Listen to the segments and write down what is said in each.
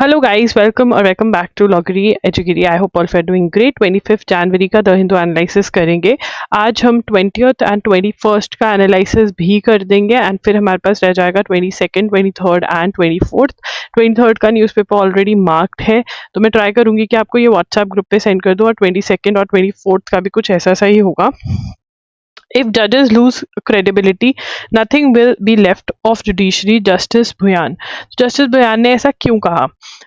Hello guys, welcome और welcome back to लॉगरी एजुगिरी। I hope all for doing great. 25 जनवरी का द हिंदू एनालिसिस करेंगे। आज हम 20th एंड 21st का एनालिसिस भी कर देंगे एंड फिर हमारे पास रह जाएगा 22nd, 23rd and 24th। 23rd का न्यूज़पेपर ऑलरेडी मार्क्ड है, तो मैं ट्राई करूंगी कि आपको ये व्हाट्सएप ग्रुप पे सेंड कर दूं। और 22nd और 24th का भी कुछ ऐसा सा ही होगा। If judges lose credibility, nothing will be left of judiciary. Justice Bhuyan. Justice Bhuyan ने ऐसा क्यों कहा?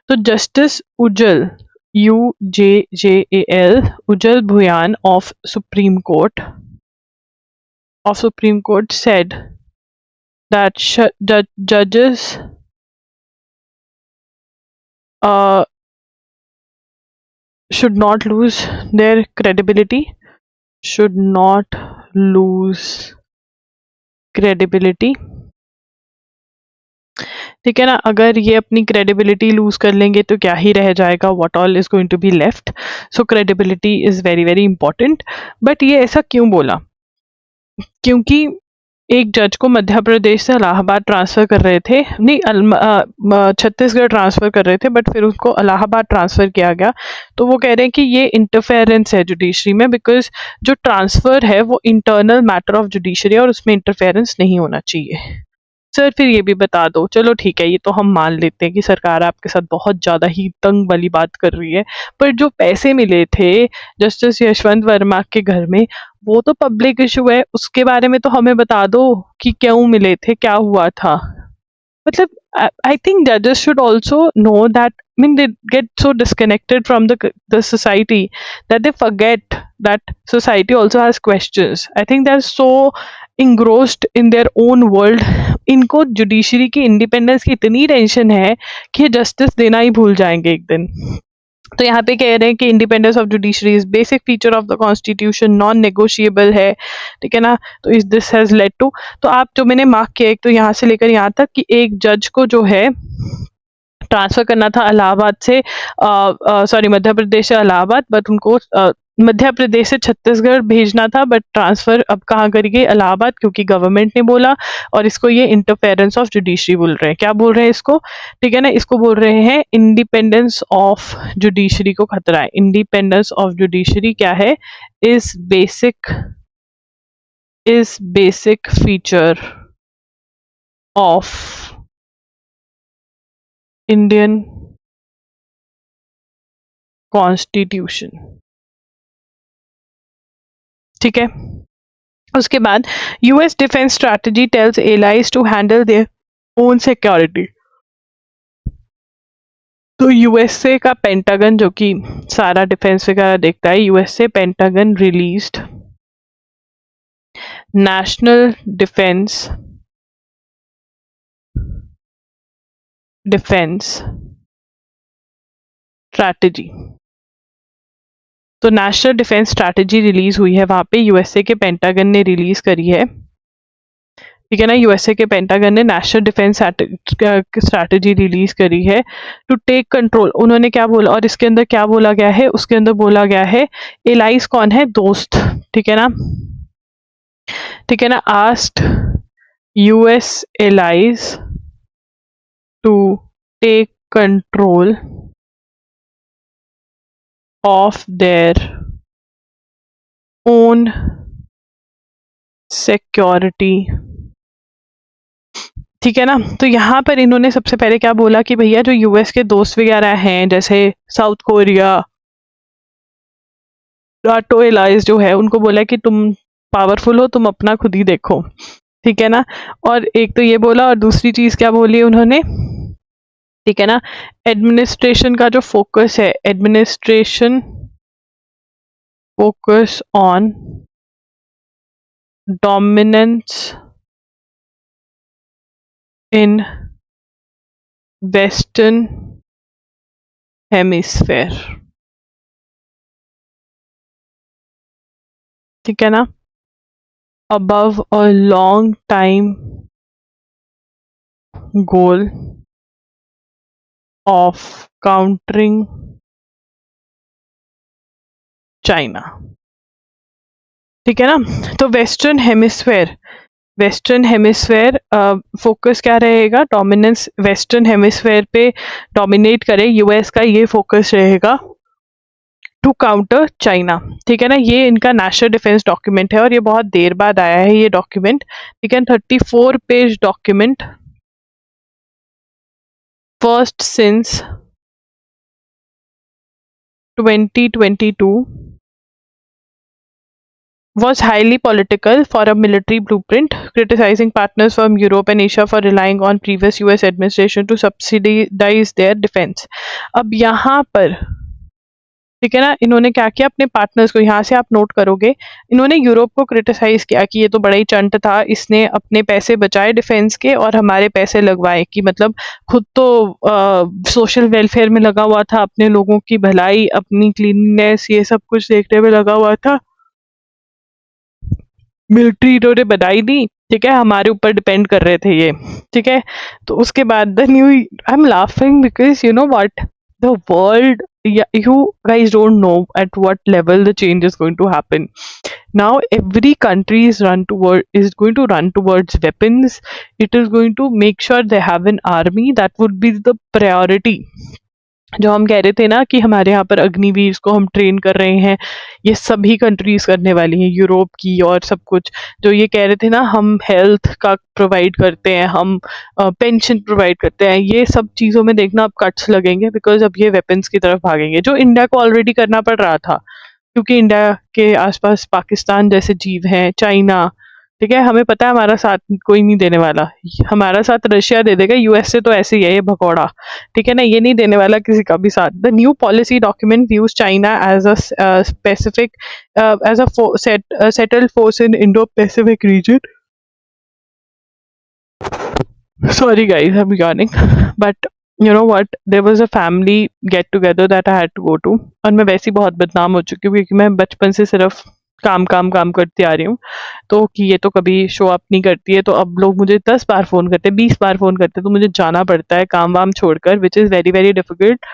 तो Justice Ujjal, UJJAL, Ujjal Bhuyan of Supreme Court said that judges uh, should not lose their credibility. Should not lose credibility. ठीक है ना। अगर ये अपनी क्रेडिबिलिटी लूज कर लेंगे तो क्या ही रह जाएगा, what all is going to be left. So credibility is very very important. But ये ऐसा क्यों बोला? क्योंकि एक जज को मध्य प्रदेश से इलाहाबाद ट्रांसफर कर रहे थे, नहीं छत्तीसगढ़ ट्रांसफर कर रहे थे, बट फिर उसको इलाहाबाद ट्रांसफर किया गया। तो वो कह रहे हैं कि ये इंटरफेरेंस है जुडिशरी में, बिकॉज जो ट्रांसफर है वो इंटरनल मैटर ऑफ जुडिशरी है और उसमें इंटरफेरेंस नहीं होना चाहिए। सर फिर ये भी बता दो, चलो ठीक है, ये तो हम मान लेते हैं कि सरकार आपके साथ बहुत ज़्यादा ही तंग वाली बात कर रही है, पर जो पैसे मिले थे जस्टिस यशवंत वर्मा के घर में, वो तो पब्लिक इशू है, उसके बारे में तो हमें बता दो कि क्यों मिले थे, क्या हुआ था। मतलब I think judges should also know that. I mean, they get so disconnected from the society that they forget that society also has questions. I think they're so engrossed in their own world. इनको judiciary की independence की इतनी tension है कि justice देना ही भूल जाएंगे एक दिन। तो यहाँ पे कह रहे हैं कि independence of judiciary is basic feature of the constitution, non negotiable है। ठीक है ना। तो इस दिस हैज लेड टू, तो आप जो मैंने मार्क किया, एक तो यहाँ से लेकर यहाँ तक कि एक जज को जो है ट्रांसफर करना था इलाहाबाद से, सॉरी मध्य प्रदेश से इलाहाबाद, बट उनको मध्य प्रदेश से छत्तीसगढ़ भेजना था, बट ट्रांसफर अब कहाँ करेंगे? इलाहाबाद, क्योंकि गवर्नमेंट ने बोला। और इसको ये इंटरफेरेंस ऑफ जुडिशरी बोल रहे हैं। क्या बोल रहे हैं इसको? ठीक है ना, इसको बोल रहे हैं इंडिपेंडेंस ऑफ जुडिशरी को खतरा है। इंडिपेंडेंस ऑफ जुडिशरी क्या है? Is basic feature of Indian constitution. ठीक है। उसके बाद US defence strategy tells allies to handle their own security. तो यूएसए का पेंटागन, जो कि सारा डिफेंस वगैरह देखता है, USA Pentagon released national defence strategy. तो नेशनल डिफेंस स्ट्रैटेजी रिलीज हुई है वहां पे, यूएसए के पेंटागन ने रिलीज करी है। ठीक है ना, यूएसए के पेंटागन ने नेशनल डिफेंस स्ट्रैटेजी रिलीज करी है टू टेक कंट्रोल। उन्होंने क्या बोला, और इसके अंदर क्या बोला गया है? उसके अंदर बोला गया है एलाइज कौन है? दोस्त। ठीक है ना। ठीक है ना। Asked US allies to take control of their own security. ठीक है ना। तो यहाँ पर इन्होंने सबसे पहले क्या बोला कि भैया जो यूएस के दोस्त वगैरह हैं, जैसे साउथ कोरिया, नाटो एलाइज जो है, उनको बोला कि तुम पावरफुल हो, तुम अपना खुद ही देखो। ठीक है ना। और एक तो ये बोला, और दूसरी चीज क्या बोली उन्होंने? ठीक है ना, एडमिनिस्ट्रेशन का जो फोकस है, administration focus on dominance in western hemisphere. ठीक है ना। above a long time goal of countering China. ठीक है ना। तो western hemisphere western hemisphere focus क्या रहेगा, डोमिनेंस वेस्टर्न हेमिस्फेयर पे डोमिनेट करे यूएस का, ये फोकस रहेगा टू काउंटर चाइना। ठीक है ना, ये इनका नेशनल डिफेंस डॉक्यूमेंट है और ये बहुत देर बाद आया है ये डॉक्यूमेंट। ठीक है, 34 page document, first since 2022, was highly political for a military blueprint, criticizing partners from Europe and Asia for relying on previous US administration to subsidize their defense। अब यहाँ पर ठीक है ना, इन्होंने क्या किया अपने पार्टनर्स को, यहाँ से आप नोट करोगे, इन्होंने यूरोप को क्रिटिसाइज किया कि ये तो बड़ा ही चंट था, इसने अपने पैसे बचाए डिफेंस के और हमारे पैसे लगवाए, कि मतलब खुद तो सोशल वेलफेयर में लगा हुआ था, अपने लोगों की भलाई, अपनी क्लीननेस, ये सब कुछ देखने में लगा हुआ था, मिलिट्री इन्होंने बनाई दी। ठीक है, हमारे ऊपर डिपेंड कर रहे थे ये। ठीक है, तो उसके बाद the new, I am laughing because you know what, the world, you guys don't know at what level the change is going to happen. Now every country is going to run towards weapons. It is going to make sure they have an army. That would be the priority। जो हम कह रहे थे ना कि हमारे यहाँ पर अग्निवीर को हम ट्रेन कर रहे हैं, ये सभी कंट्रीज करने वाली हैं, यूरोप की और सब कुछ। जो ये कह रहे थे ना हम हेल्थ का प्रोवाइड करते हैं, हम पेंशन प्रोवाइड करते हैं, ये सब चीज़ों में देखना अब कट्स लगेंगे, बिकॉज अब ये वेपन्स की तरफ भागेंगे, जो इंडिया को ऑलरेडी करना पड़ रहा था, क्योंकि इंडिया के आसपास पाकिस्तान जैसे जीव हैं, चाइना। ठीक है, हमें पता है हमारा साथ कोई नहीं देने वाला, हमारा साथ रशिया दे देगा, यूएस से तो ऐसे ही है ये भगौड़ा। ठीक है ना, ये नहीं देने वाला किसी का भी साथ। The new policy document views China as a specific as a settled force in Indo Pacific region. Sorry guys, I'm yawning, but you know what, there was a family get together that I had to go to, और मैं वैसे ही बहुत बदनाम हो चुकी हूँ क्योंकि मैं बचपन से सिर्फ काम काम काम करती आ रही हूँ, तो कि ये तो कभी शो अप नहीं करती है, तो अब लोग मुझे 10 बार फ़ोन करते, 20 बार फ़ोन करते, तो मुझे जाना पड़ता है काम वाम छोड़कर, which is very very difficult,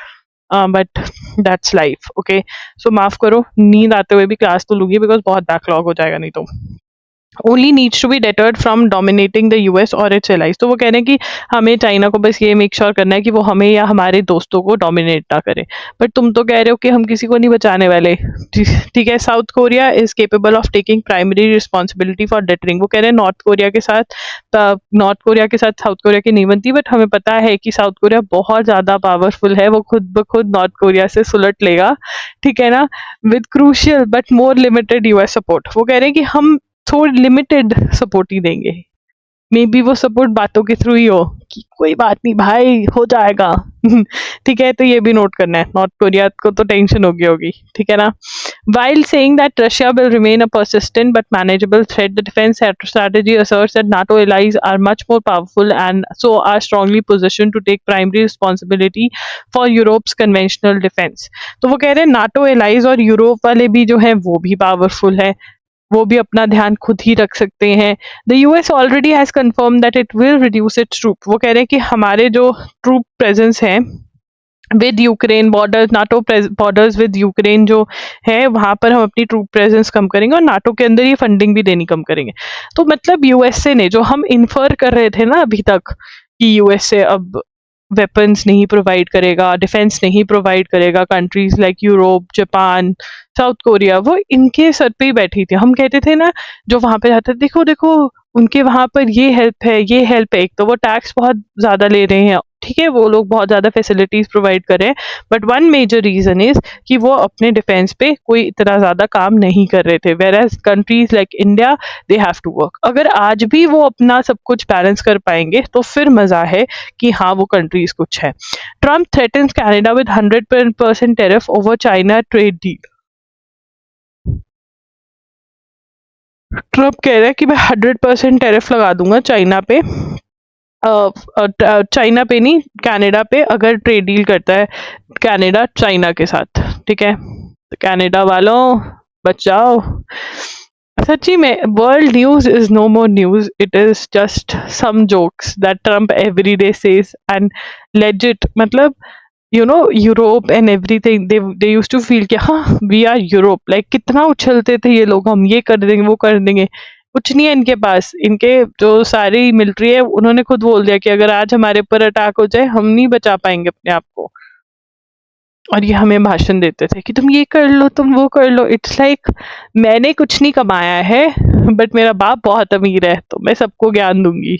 but that's life. Okay, so माफ़ करो, नींद आते हुए भी क्लास तो लूँगी बिकॉज बहुत बैकलॉग हो जाएगा नहीं तो। Only needs to be deterred from dominating the US और इट्स एलाइज। तो वो कह रहे हैं कि हमें चाइना को बस ये मेक श्योर करना है कि वो हमें या हमारे दोस्तों को डोमिनेट ना करे, बट तुम तो कह रहे हो कि हम किसी को नहीं बचाने वाले। ठीक है, South Korea is capable of taking primary responsibility for deterring. वो कह रहे हैं नॉर्थ कोरिया के साथ साउथ कोरिया की नहीं बनती, बट हमें पता है कि साउथ कोरिया बहुत ज़्यादा पावरफुल है, वो खुद ब खुद नॉर्थ कोरिया से सुलट लेगा। ठीक है ना, with crucial but more limited US support. वो कह रहे हैं कि हम थोड़ी लिमिटेड सपोर्ट ही देंगे, मे बी वो सपोर्ट बातों के थ्रू ही हो कि कोई बात नहीं भाई हो जाएगा। ठीक है, तो ये भी नोट करना है, नॉर्थ कोरिया को तो टेंशन होगी। ठीक है ना, while saying that Russia will remain a persistent but manageable threat, the defense strategy asserts that NATO allies are much more powerful and so are strongly positioned to take primary responsibility for Europe's conventional defense। तो वो कह रहे हैं NATO allies और Europe वाले भी जो हैं वो भी पावरफुल है, वो भी अपना ध्यान खुद ही रख सकते हैं। The US already has confirm that it will reduce its troop. वो कह रहे हैं कि हमारे जो ट्रूप प्रेजेंस है with Ukraine borders, NATO borders with Ukraine जो है वहां पर हम अपनी ट्रूप प्रेजेंस कम करेंगे और नाटो के अंदर ये फंडिंग भी देनी कम करेंगे। तो मतलब यूएसए ने, जो हम इन्फर कर रहे थे ना अभी तक कि यूएसए अब वेपन्स नहीं प्रोवाइड करेगा, डिफेंस नहीं प्रोवाइड करेगा, countries like Europe, Japan, south Korea, वो इनके सर पे ही बैठी थी। हम कहते थे ना जो वहां पे जाते, देखो देखो उनके वहां पर ये हेल्प है, ये हेल्प है। एक तो वो टैक्स बहुत ज्यादा ले रहे हैं, ठीक है, वो लोग बहुत ज्यादा फैसिलिटीज प्रोवाइड कर रहे हैं, but one major reason is कि वो अपने डिफेंस पे कोई इतना ज्यादा काम नहीं कर रहे थे, whereas countries like India they have to work. अगर आज भी वो अपना सब कुछ बैलेंस कर पाएंगे तो फिर मजा है कि हाँ वो कंट्रीज कुछ है। Trump threatens Canada with 100% tariff over China trade deal. Trump कह रहा है कि मैं 100% टेरिफ लगा दूंगा चाइना पे, चाइना पे नहीं, कनाडा पे, अगर ट्रेड डील करता है कनाडा चाइना के साथ। ठीक है, तो कनाडा वालों बच जाओ। सच्ची में world news is no more news, it is just some jokes that Trump every day says and legit, मतलब you know Europe and everything, they used to feel कि हाँ वी आर यूरोप, लाइक कितना उछलते थे ये लोग, हम ये कर देंगे वो कर देंगे। कुछ नहीं है इनके पास। इनके जो सारी मिलिट्री है उन्होंने खुद बोल दिया कि अगर आज हमारे ऊपर अटैक हो जाए हम नहीं बचा पाएंगे अपने आप को। और ये हमें भाषण देते थे कि तुम ये कर लो, तुम वो कर लो। इट्स लाइक मैंने कुछ नहीं कमाया है बट मेरा बाप बहुत अमीर है तो मैं सबको ज्ञान दूंगी।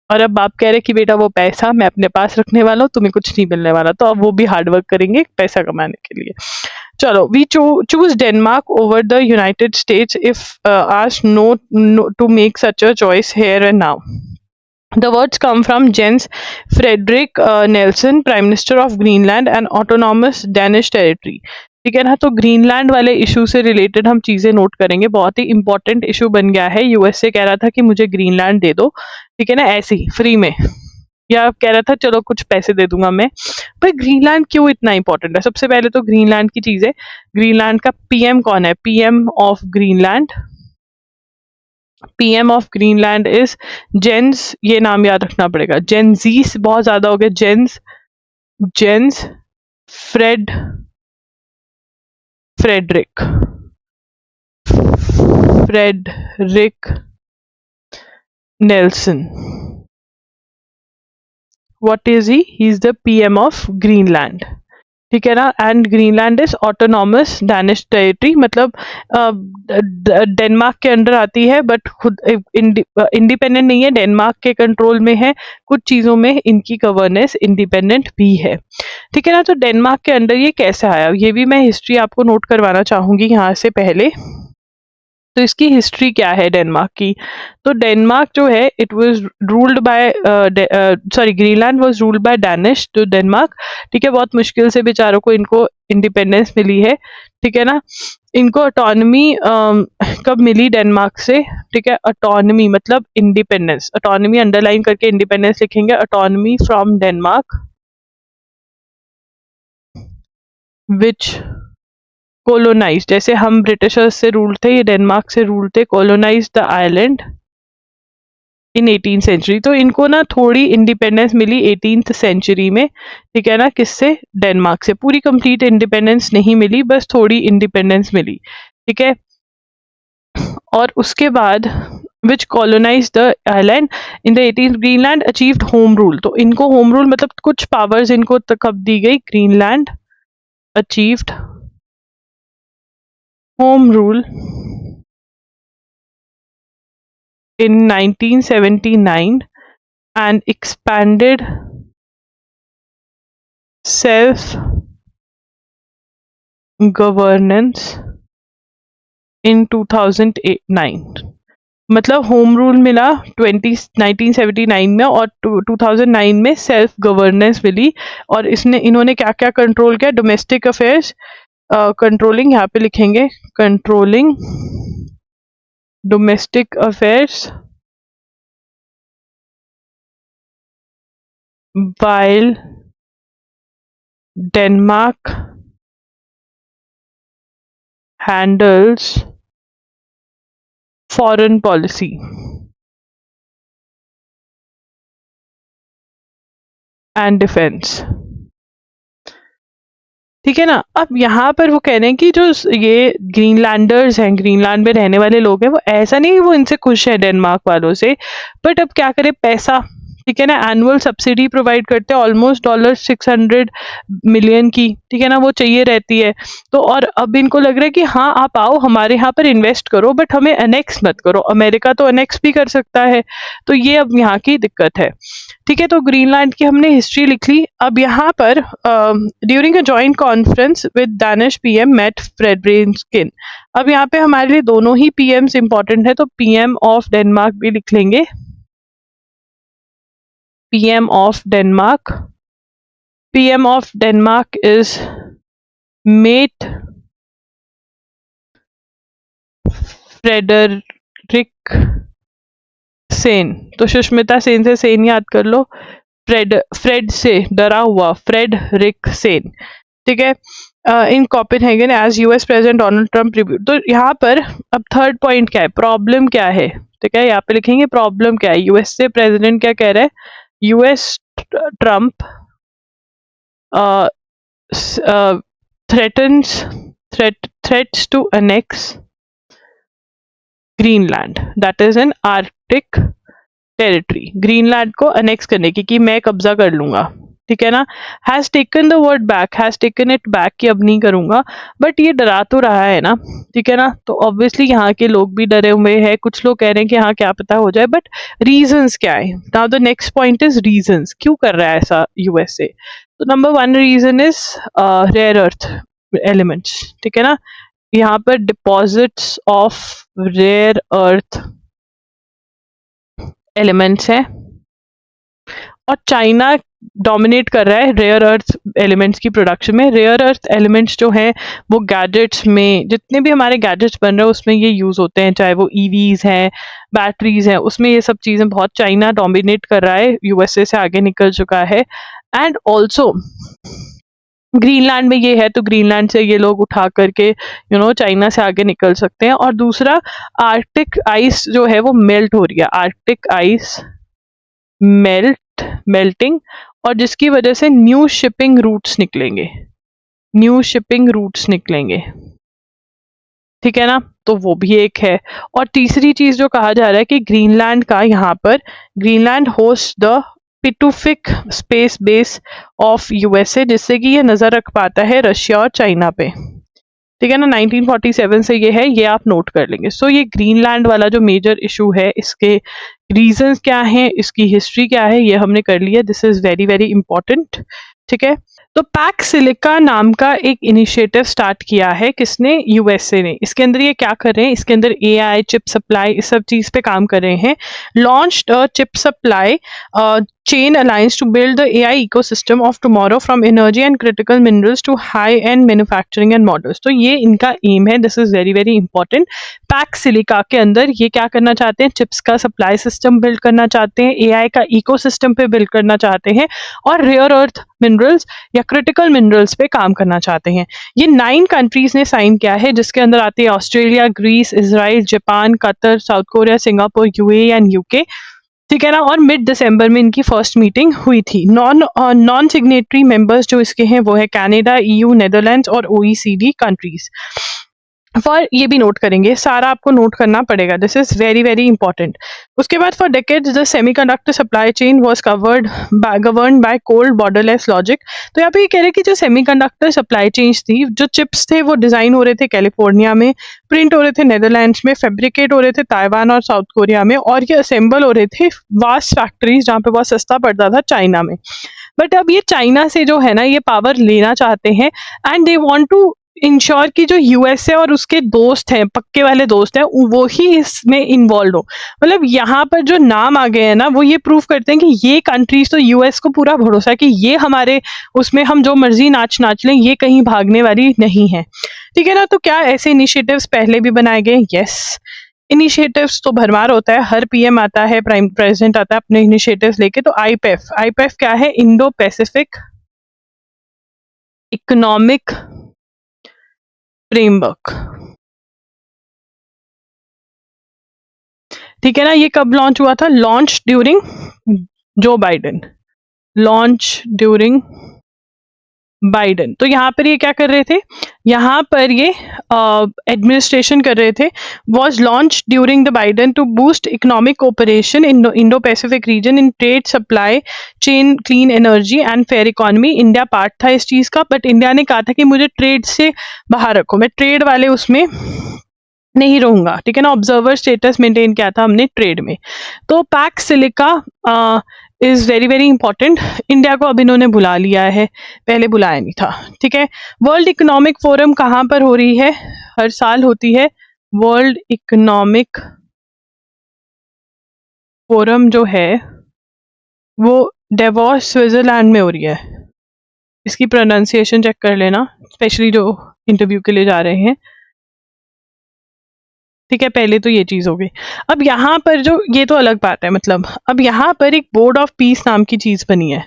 और अब बाप कह रहे कि बेटा वो पैसा मैं अपने पास रखने वाला हूँ, तुम्हें कुछ नहीं मिलने वाला, तो अब वो भी हार्ड वर्क करेंगे पैसा कमाने के लिए। चलो, we choose Denmark over the United States if asked no to make such a choice here and now. The words come from Jens Fredrik Nelson, Prime Minister of Greenland and Autonomous Danish Territory। ठीक है ना, तो Greenland वाले issue से related हम चीजें note करेंगे। बहुत ही इंपॉर्टेंट इशू बन गया है। यूएस से कह रहा था कि मुझे ग्रीनलैंड दे दो, ठीक है ना, ऐसे ही फ्री में, या कह रहा था चलो कुछ पैसे दे दूंगा मैं। भाई ग्रीनलैंड क्यों इतना इंपॉर्टेंट है? सबसे पहले तो ग्रीनलैंड की चीजें, ग्रीनलैंड का पीएम कौन है? PM of Greenland, PM of Greenland is Jens, ये नाम याद रखना पड़ेगा, जेंजीस बहुत ज्यादा हो गया, Jens, Jens Fred Frederik Frederik Nielsen. What is he is the PM of Greenland, ठीक है ना। And Greenland is autonomous Danish territory, मतलब डेनमार्क के अंडर आती है बट खुद इंडिपेंडेंट नहीं है, डेनमार्क के कंट्रोल में है। कुछ चीजों में इनकी गवर्नेंस इंडिपेंडेंट भी है, ठीक है ना। तो डेनमार्क के अंडर ये कैसे आया, ये भी मैं हिस्ट्री आपको नोट करवाना चाहूंगी यहाँ से पहले। तो इसकी हिस्ट्री क्या है डेनमार्क की? तो डेनमार्क जो है it was ruled by Greenland was ruled by Danish to Denmark, ठीक है। बहुत मुश्किल से बेचारों को इनको इंडिपेंडेंस मिली है, ठीक है ना। इनको ऑटोनमी कब मिली डेनमार्क से? ठीक है, ऑटोनमी मतलब इंडिपेंडेंस, ऑटोनमी अंडरलाइन करके इंडिपेंडेंस लिखेंगे, autonomy from Denmark which colonise, जैसे हम ब्रिटिशर्स से रूल थे, ये डेनमार्क से रूल थे, colonize the island in 18th century. तो इनको ना थोड़ी इंडिपेंडेंस मिली 18th सेंचुरी में, ठीक है ना, किससे? डेनमार्क से। पूरी कंप्लीट इंडिपेंडेंस नहीं मिली, बस थोड़ी इंडिपेंडेंस मिली, ठीक है। और उसके बाद which colonise the island in the 18th, Greenland achieved home rule. तो इनको होम रूल मतलब कुछ पावर्स इनको कब दी गई? Greenland achieved home rule in 1979 and expanded self governance in 2009। मतलब होम रूल मिला 1979 में और 2009 में सेल्फ गवर्नेंस मिली। और इसने इन्होंने क्या क्या कंट्रोल किया? डोमेस्टिक अफेयर्स, कंट्रोलिंग, यहाँ पे लिखेंगे controlling domestic affairs while Denmark handles foreign policy and defense, ठीक है ना। अब यहाँ पर वो कह रहे हैं कि जो ये ग्रीनलैंडर्स हैं, ग्रीनलैंड में रहने वाले लोग हैं, वो ऐसा नहीं वो इनसे खुश है डेनमार्क वालों से, बट अब क्या करे, पैसा, ठीक है ना, एनुअल सब्सिडी प्रोवाइड करते हैं ऑलमोस्ट $600 मिलियन की, ठीक है ना, वो चाहिए रहती है। तो और अब इनको लग रहा है कि हाँ आप आओ हमारे यहाँ पर इन्वेस्ट करो बट हमें अनेक्स मत करो, अमेरिका तो अनेक्स भी कर सकता है। तो ये अब यहाँ की दिक्कत है, ठीक है। तो ग्रीनलैंड की हमने हिस्ट्री लिख ली। अब यहाँ पर during a joint conference with Danish PM Mette Frederiksen. अब यहाँ पे हमारे लिए दोनों ही पीएम्स इंपॉर्टेंट है, तो पीएम ऑफ डेनमार्क भी लिख लेंगे, PM of Denmark, PM of Denmark is Mette Frederiksen. तो सुष्मिता सेन से सेन याद कर लो, फ्रेड से डरा हुआ, फ्रेडरिक सेन, ठीक है। In Copenhagen as US president Donald Trump review. तो यहाँ पर अब थर्ड पॉइंट क्या है, प्रॉब्लम क्या है, ठीक है, यहाँ पे लिखेंगे प्रॉब्लम क्या है। यूएस से प्रेसिडेंट क्या कह रहा है? US Trump threatens threats to annex Greenland, that is an Arctic territory. Greenland को अनेक्स करने की कि मैं कब्जा कर लूंगा, ठीक है ना। Has taken the word back, has taken it back कि अब नहीं करूंगा, बट ये डरा तो रहा है ना, ठीक है ना। तो ऑब्वियसली यहाँ के लोग भी डरे हुए हैं, कुछ लोग कह रहे हैं कि हाँ क्या पता हो जाए, बट रीजंस क्या है। Now the next point is reasons, क्यों कर रहा है ऐसा यूएसए। तो number one reason is rare earth elements, ठीक है ना। यहाँ पर deposits of rare earth elements हैं, और चाइना डोमिनेट कर रहा है रेयर अर्थ एलिमेंट्स की प्रोडक्शन में। रेयर अर्थ एलिमेंट्स जो हैं वो गैजेट्स में, जितने भी हमारे गैजेट्स बन रहे हैं उसमें ये यूज होते हैं, चाहे वो ईवीज हैं, बैटरीज हैं, उसमें ये सब चीजें बहुत चाइना डोमिनेट कर रहा है, यूएसए से आगे निकल चुका है। एंड ऑल्सो ग्रीनलैंड में ये है, तो ग्रीनलैंड से ये लोग उठा करके चाइना से आगे निकल सकते हैं। और दूसरा, आर्कटिक आइस जो है वो मेल्ट हो रही है, आर्कटिक आइस मेल्टिंग, और जिसकी वजह से न्यू शिपिंग रूट्स निकलेंगे, न्यू शिपिंग रूट्स निकलेंगे, ठीक है ना। तो वो भी एक है। और तीसरी चीज जो कहा जा रहा है कि ग्रीनलैंड का, यहाँ पर Greenland host the Pituffik space base of USA, जिससे कि ये नजर रख पाता है रशिया और चाइना पे, ठीक है ना। 1947 से ये है, ये आप नोट कर लेंगे। सो ये ग्रीनलैंड वाला जो मेजर इशू है, इसके रीजंस क्या हैं, इसकी हिस्ट्री क्या है, ये हमने कर लिया। This is very very important, ठीक है। तो पैक सिलिका नाम का एक इनिशिएटिव स्टार्ट किया है, किसने, यूएसए ने। इसके अंदर ये क्या कर रहे हैं, इसके अंदर एआई, चिप सप्लाई, इस सब चीज पे काम कर रहे हैं। Launched a chip supply chain alliance to build the AI ecosystem of tomorrow from energy and critical minerals to high end manufacturing and models। तो ये इनका एम है, this is very very important. Pack silica के अंदर ये क्या करना चाहते हैं, चिप्स का सप्लाई सिस्टम बिल्ड करना चाहते हैं, एआई का इकोसिस्टम पे बिल्ड करना चाहते हैं, और रेयर अर्थ मिनरल्स या क्रिटिकल मिनरल्स पे काम करना चाहते हैं। ये 9 कंट्रीज ने साइन किया है, जिसके अंदर आते हैं Australia, Greece, Israel, Japan, Qatar, South Korea, Singapore, UAE and UK, ठीक है ना। और मिड दिसंबर में इनकी फर्स्ट मीटिंग हुई थी। नॉन सिग्नेटरी मेंबर्स जो इसके हैं वो है कनाडा, ईयू, नेदरलैंड्स और ओईसीडी कंट्रीज। फॉर ये भी नोट करेंगे, सारा आपको नोट करना पड़ेगा, this is very very important. उसके बाद for decades the semiconductor supply chain was governed by cold borderless logic. तो यहाँ पे ये कह रहे हैं कि जो सेमीकंडक्टर सप्लाई चेन्स थी, जो चिप्स थे वो डिजाइन हो रहे थे कैलिफोर्निया में, प्रिंट हो रहे थे नेदरलैंड्स में, फैब्रिकेट हो रहे थे ताइवान और साउथ कोरिया में, और ये असेंबल हो रहे थे वास्ट फैक्ट्रीज जहाँ पे बहुत सस्ता पड़ता था, चाइना में। बट अब ये चाइना से जो है ना ये पावर लेना चाहते हैं, and they want to ensure कि जो यूएसए और उसके दोस्त हैं, पक्के वाले दोस्त हैं, वो ही इसमें इन्वॉल्व हो। मतलब यहाँ पर जो नाम आ गए हैं ना, वो ये प्रूव करते हैं कि ये कंट्रीज तो यूएस को पूरा भरोसा है कि ये हमारे उसमें हम जो मर्जी नाच लें, ये कहीं भागने वाली नहीं है, ठीक है ना। तो क्या ऐसे इनिशिएटिव्स पहले भी बनाए गए, यस। इनिशिएटिव्स तो भरमार होता है, हर पीएम आता है, प्राइम प्रेसिडेंट आता है अपने इनिशिएटिव्स लेके। तो आईपेफ क्या है, इंडो पैसिफिक इकोनॉमिक फ्रेमवर्क, ठीक है ना। ये कब लॉन्च हुआ था, launch during Joe Biden, launch during Biden. तो यहाँ पर ये क्या कर रहे थे, यहाँ पर ये एडमिनिस्ट्रेशन कर रहे थे। Was launch during the Biden to boost economic cooperation in Indo Pacific region in trade, supply chain, clean energy and fair economy. India part था इस चीज का, बट इंडिया ने कहा था कि मुझे ट्रेड से बाहर रखो, मैं ट्रेड वाले उसमें नहीं रहूंगा, ठीक है ना। ऑब्जर्वर स्टेटस मेंटेन किया था हमने ट्रेड में। तो pack silica is very very important. India को अब इन्होंने बुला लिया है, पहले बुलाया नहीं था, ठीक है। वर्ल्ड इकोनॉमिक फोरम कहाँ पर हो रही है, हर साल होती है। वर्ल्ड इकोनॉमिक फोरम जो है वो डेवोस स्विट्जरलैंड में हो रही है। इसकी प्रोनाउंसिएशन चेक कर लेना, स्पेशली जो इंटरव्यू के लिए जा रहे हैं, ठीक है। पहले तो ये चीज हो गई। अब यहाँ पर जो, ये तो अलग बात है, मतलब अब यहाँ पर एक बोर्ड ऑफ पीस नाम की चीज बनी है,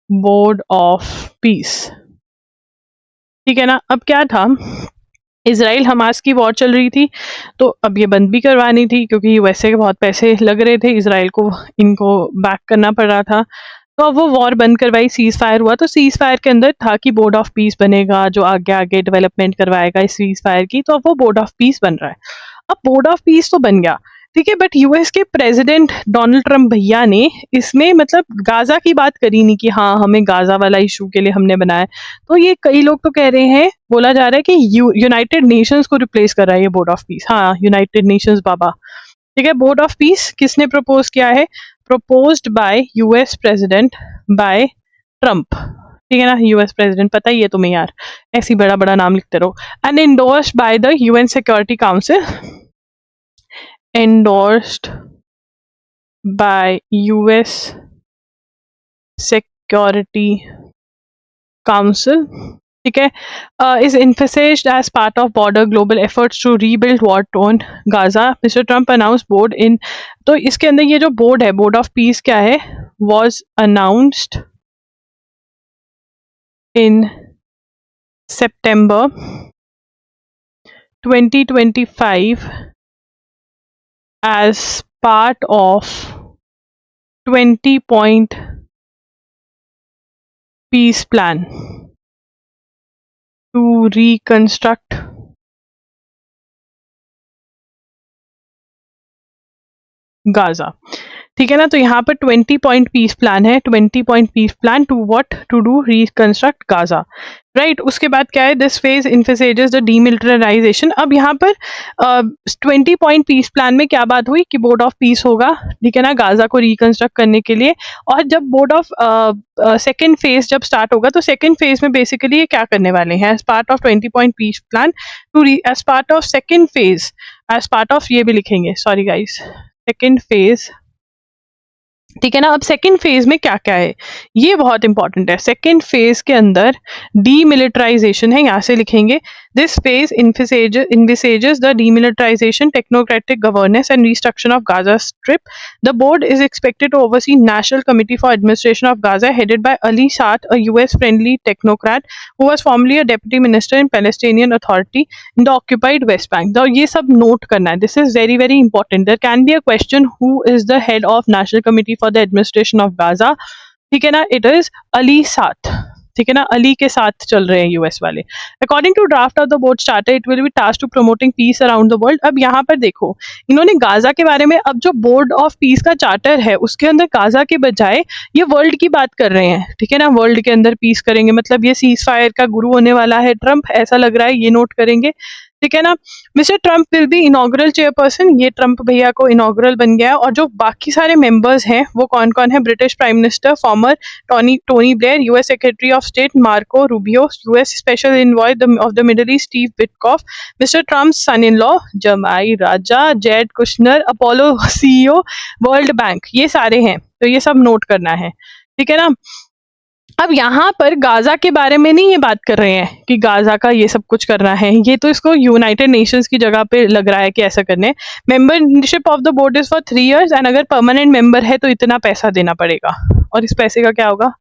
बोर्ड ऑफ पीस, ठीक है ना। अब क्या था, इजराइल हमास की वॉर चल रही थी, तो अब ये बंद भी करवानी थी क्योंकि यूएसए के बहुत पैसे लग रहे थे, इजराइल को इनको बैक करना पड़ रहा था। तो अब वो वॉर बंद करवाई, सीज फायर हुआ। तो सीज फायर के अंदर था कि बोर्ड ऑफ पीस बनेगा जो आगे आगे डेवलपमेंट करवाएगा इस सीज फायर की। तो अब वो बोर्ड ऑफ पीस बन रहा है। अब बोर्ड ऑफ पीस तो बन गया, ठीक है, बट यूएस के प्रेसिडेंट डोनाल्ड ट्रम्प भैया ने इसमें मतलब गाजा की बात करी नहीं कि हाँ हमें गाजा वाला इशू के लिए हमने बनाया। तो ये कई लोग तो कह रहे हैं, बोला जा रहा है कि यूनाइटेड नेशंस को रिप्लेस कर रहा है ये बोर्ड ऑफ पीस। हाँ, यूनाइटेड नेशंस बाबा, ठीक है। बोर्ड ऑफ पीस किसने प्रपोज किया है? Proposed by US president bye Trump, ठीक है ना, यूएस प्रेसिडेंट, पता ही है तुम्हें यार, ऐसी बड़ा बड़ा नाम लिखते रहो। And endorsed by the UN security council, endorsed by US Security Council, ठीक है, is emphasized as part of broader global efforts to rebuild war-torn Gaza. Mr. Trump announced board in, तो इसके अंदर ये जो बोर्ड है, बोर्ड ऑफ पीस क्या है, was announced in September 2025 as part of 20-point peace plan to reconstruct Gaza, ठीक है ना। तो यहाँ पर 20-point पीस प्लान है, 20-point peace plan to what, to do reconstruct Gaza, right. उसके बाद क्या है, this phase emphasises the demilitarisation. अब यहाँ पर 20-point पीस प्लान में क्या बात हुई कि बोर्ड ऑफ पीस होगा, ठीक है ना, गाजा को रिकंस्ट्रक्ट करने के लिए। और जब बोर्ड ऑफ सेकेंड फेज जब स्टार्ट होगा, तो सेकेंड फेज में बेसिकली ये क्या करने वाले हैं, as part of 20-point peace plan to as part of second phase, as part of, ये भी लिखेंगे, सॉरी गाइस, सेकेंड फेज, ठीक है ना। अब सेकेंड फेज में क्या क्या है, ये बहुत इंपॉर्टेंट है। सेकेंड फेज के अंदर डीमिलिटराइजेशन है, यहाँ से लिखेंगे, this phase envisages the demilitarization, technocratic governance and restructuring of Gaza Strip. The board is expected to oversee National Committee for Administration of Gaza, headed by Ali Saad, a US-friendly technocrat who was formerly a deputy minister in Palestinian Authority in the occupied West Bank. तो ये सब note करना है, this is very very important. There can be a question, who is the head of National Committee for the Administration of Gaza, ठीक है ना, it is Ali साथ, ठीक है ना, अली के साथ चल रहे हैं यूएस वाले। According to draft of the board charter, it will be task to promoting peace around the world. अब यहाँ पर देखो, इन्होंने गाजा के बारे में, अब जो बोर्ड ऑफ पीस का चार्टर है उसके अंदर गाजा के बजाय ये वर्ल्ड की बात कर रहे हैं, ठीक है ना, वर्ल्ड के अंदर पीस करेंगे, मतलब ये सीज फायर का गुरु होने वाला है ट्रम्प, ऐसा लग रहा है, ये नोट करेंगे, ठीक है ना। Mister Trump will be inaugural chairperson, ये ट्रम्प भैया को इनॉग्रल बन गया है। और जो बाकी सारे मेंबर्स हैं वो कौन कौन है, British prime minister former Tony Blair, US secretary of state Marco Rubio, US special envoy of the Middle East Steve Witkoff, mister Trump son in law जमाई राजा, Jared Kushner, Apollo CEO, World Bank, ये सारे हैं, तो ये सब note करना है, ठीक है ना। अब यहाँ पर गाजा के बारे में नहीं ये बात कर रहे हैं कि गाजा का ये सब कुछ करना है, ये तो इसको यूनाइटेड नेशंस की जगह पे लग रहा है कि ऐसा करने। Membership of the board is for 3 years and अगर परमानेंट मेंबर है तो इतना पैसा देना पड़ेगा। और इस पैसे का क्या होगा,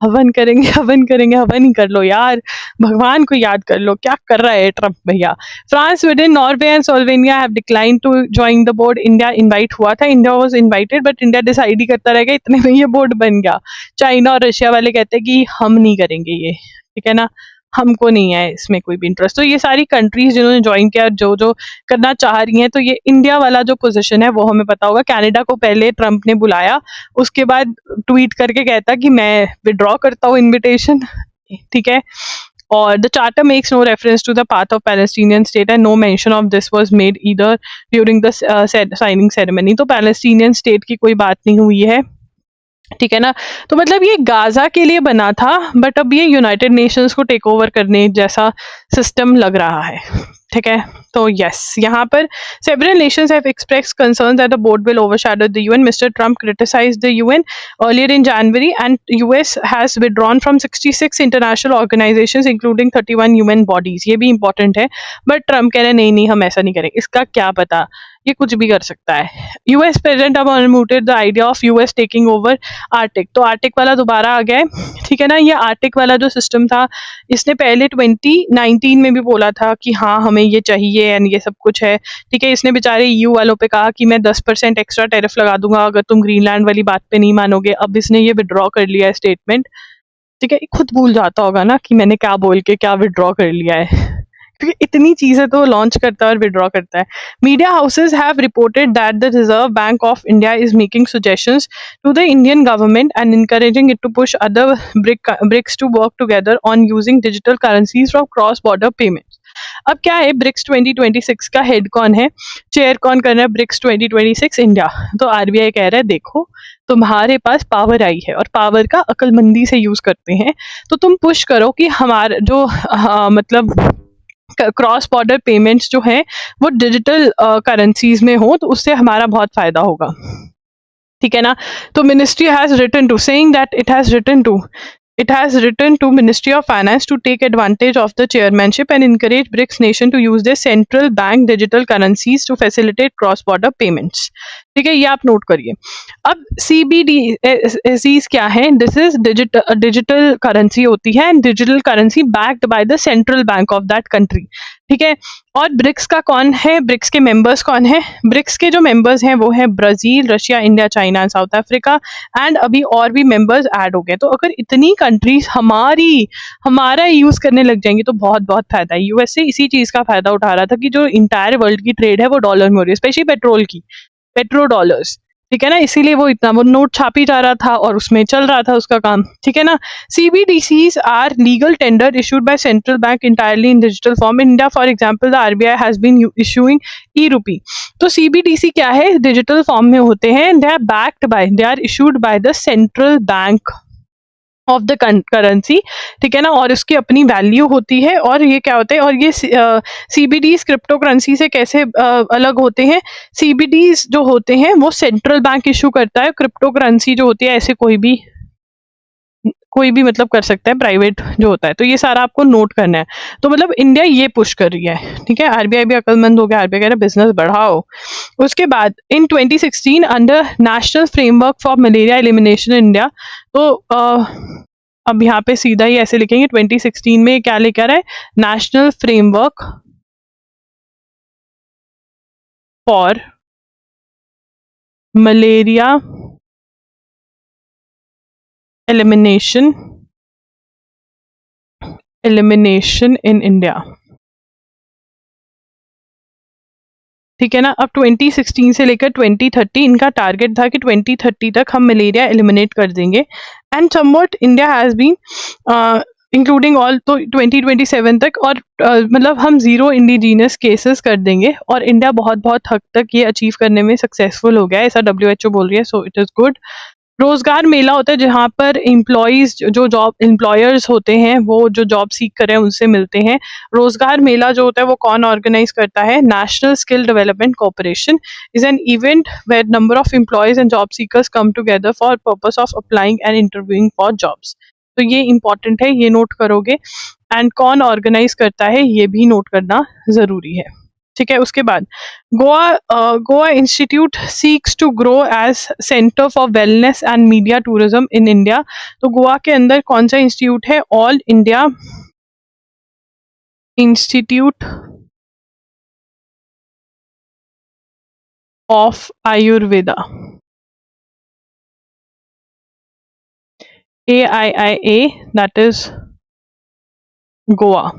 हवन करेंगे, हवन करेंगे, हवन ही कर लो यार, भगवान को याद कर लो, क्या कर रहा है ट्रम्प भैया। France, Sweden, Norway and Slovenia have decline to join the board. India invite हुआ था, India was invited, but India decide ही करता रहेगा, इतने में ये बोर्ड बन गया। चाइना और रशिया वाले कहते हैं कि हम नहीं करेंगे ये, ठीक है ना, हमको नहीं है इसमें कोई भी इंटरेस्ट। तो ये सारी कंट्रीज जिन्होंने ज्वाइन किया, जो जो करना चाह रही हैं, तो ये इंडिया वाला जो पोजीशन है वो हमें पता होगा। कनाडा को पहले ट्रम्प ने बुलाया, उसके बाद ट्वीट करके कहता कि मैं विड्रॉ करता हूँ इनविटेशन, ठीक है। और the charter makes no reference to the path of Palestinian state and no mention of this was made either during the signing ceremony. तो Palestinian state की कोई बात नहीं हुई है, ठीक है ना। तो मतलब ये गाजा के लिए बना था, बट अब ये यूनाइटेड नेशंस को टेक ओवर करने जैसा सिस्टम लग रहा है, ठीक है। तो यस, यहाँ पर several nations have expressed concerns that the board will overshadow the UN. Mr. Trump criticized the UN earlier in January and US has withdrawn from 66 international organizations including 31 UN bodies. ये भी important है, but Trump कह रहे नहीं नहीं हम ऐसा नहीं करेंगे। इसका क्या पता, ये कुछ भी कर सकता है। यूएस प्रेसिडेंट अब unmuted the idea of US taking over Arctic, तो आर्टिक वाला दोबारा आ गया है, ठीक है ना। ये आर्टिक वाला जो सिस्टम था, इसने पहले 2019 में भी बोला था कि हाँ हमें ये चाहिए एंड ये सब कुछ है, ठीक है। इसने बेचारे ईयू वालों पे कहा कि मैं 10% एक्स्ट्रा टैरिफ लगा दूंगा अगर तुम ग्रीनलैंड वाली बात पे नहीं मानोगे। अब इसने ये विड्रॉ कर लिया है स्टेटमेंट, ठीक है। खुद भूल जाता होगा ना कि मैंने क्या बोल के क्या विड्रॉ कर लिया है, क्योंकि इतनी चीजें तो लॉन्च करता है और विड्रॉ करता है. Media houses have reported that the reserve bank of India is making suggestions to the Indian government and encouraging it to push other BRICS to work together on using digital currencies for cross-border payments. अब क्या है, BRICS 2026 का head कौन है, chair कौन कर रहा है ब्रिक्स 2026? इंडिया. तो आरबीआई कह रहा है देखो तुम्हारे पास पावर आई है और पावर का अक्लमंदी से यूज करते हैं, तो तुम पुश करो कि हमारे जो मतलब क्रॉस बॉर्डर पेमेंट्स जो है वो डिजिटल करेंसीज में हो, तो उससे हमारा बहुत फायदा होगा. ठीक है ना. तो ministry has written to saying that it has written to Ministry of Finance to take advantage of the chairmanship and encourage BRICS nation to use their central bank digital currencies to facilitate cross border payments. ठीक है, ये आप note करिए. अब CBDCs क्या है? This is digital currency होती है and digital currency backed by the central bank of that country. ठीक है. और ब्रिक्स का कौन है, ब्रिक्स के मेंबर्स कौन है? ब्रिक्स के जो मेंबर्स हैं वो है Brazil, Russia, India, China and south Africa, and अभी और भी मेंबर्स ऐड हो गए. तो अगर इतनी कंट्रीज हमारा यूज करने लग जाएंगी तो बहुत बहुत फायदा है. यूएसए इसी चीज का फायदा उठा रहा था कि जो इंटायर वर्ल्ड की ट्रेड है वो डॉलर में हो रही है, स्पेशली पेट्रोल की, पेट्रो डॉलर्स. ठीक है ना, इसीलिए वो नोट छापी जा रहा था और उसमें चल रहा था उसका काम. ठीक है ना. CBDCs are legal tender issued by central bank entirely in digital form. In India for example the RBI has been issuing e rupee. तो CBDC क्या है, डिजिटल फॉर्म में होते हैं. They are issued by the central bank of the currency. ठीक है ना. और उसकी अपनी वैल्यू होती है. और ये क्या होता है, और ये CBDs क्रिप्टो करेंसी से कैसे अलग होते हैं? CBDs जो होते हैं वो सेंट्रल बैंक इशू करता है. क्रिप्टो करेंसी जो होती है ऐसे कोई भी मतलब कर सकता है, प्राइवेट जो होता है. तो ये सारा आपको नोट करना है. तो मतलब इंडिया ये पुश कर रही है. ठीक है. आरबीआई भी अक्लमंद हो गया, आरबीआई कह रहा है बिजनेस बढ़ाओ. उसके बाद इन 2016 under national framework for malaria elimination in India. तो अब यहाँ पे सीधा ही ऐसे लिखेंगे 2016 में क्या लेकर आए, national framework for malaria elimination in India. ठीक है ना. अब 2016 से लेकर 2030 इनका टारगेट था कि 2030 तक हम मलेरिया एलिमिनेट कर देंगे. And somewhat India has been including all, तो 2027 तक, और मतलब हम जीरो इंडिजीनियस केसेस कर देंगे. और इंडिया बहुत बहुत हद तक ये अचीव करने में सक्सेसफुल हो गया है, ऐसा WHO बोल रही है. So it is good. रोजगार मेला होता है जहाँ पर एम्प्लॉयज जो जॉब एम्प्लॉयर्स होते हैं वो जो जॉब सीख कर रहे हैं उनसे मिलते हैं. रोजगार मेला जो होता है वो कौन ऑर्गेनाइज करता है? National Skill Development Corporation is an event where number of employers and job seekers come together for purpose of applying and interviewing for jobs. तो ये इंपॉर्टेंट है, ये नोट करोगे. एंड कौन ऑर्गेनाइज करता है ये भी नोट करना जरूरी है. ठीक है. उसके बाद Goa institute seeks to grow as centre for wellness and media tourism in India. तो गोवा के अंदर कौन सा इंस्टीट्यूट है? All India Institute of Ayurveda, AIIA, that is Goa.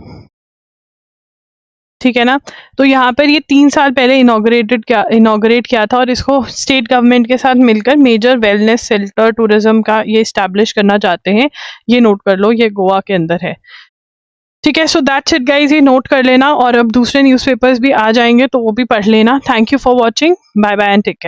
ठीक है ना. तो यहाँ पर ये 3 साल पहले इनॉग्रेट किया था और इसको स्टेट गवर्नमेंट के साथ मिलकर मेजर वेलनेस सेंटर टूरिज्म का ये इस्टेब्लिश करना चाहते हैं. ये नोट कर लो, ये गोवा के अंदर है. ठीक है. सो दैट्स इट गाइज, ये नोट कर लेना. और अब दूसरे न्यूज़पेपर्स भी आ जाएंगे तो वो भी पढ़ लेना. Thank you for watching. Bye bye and take care.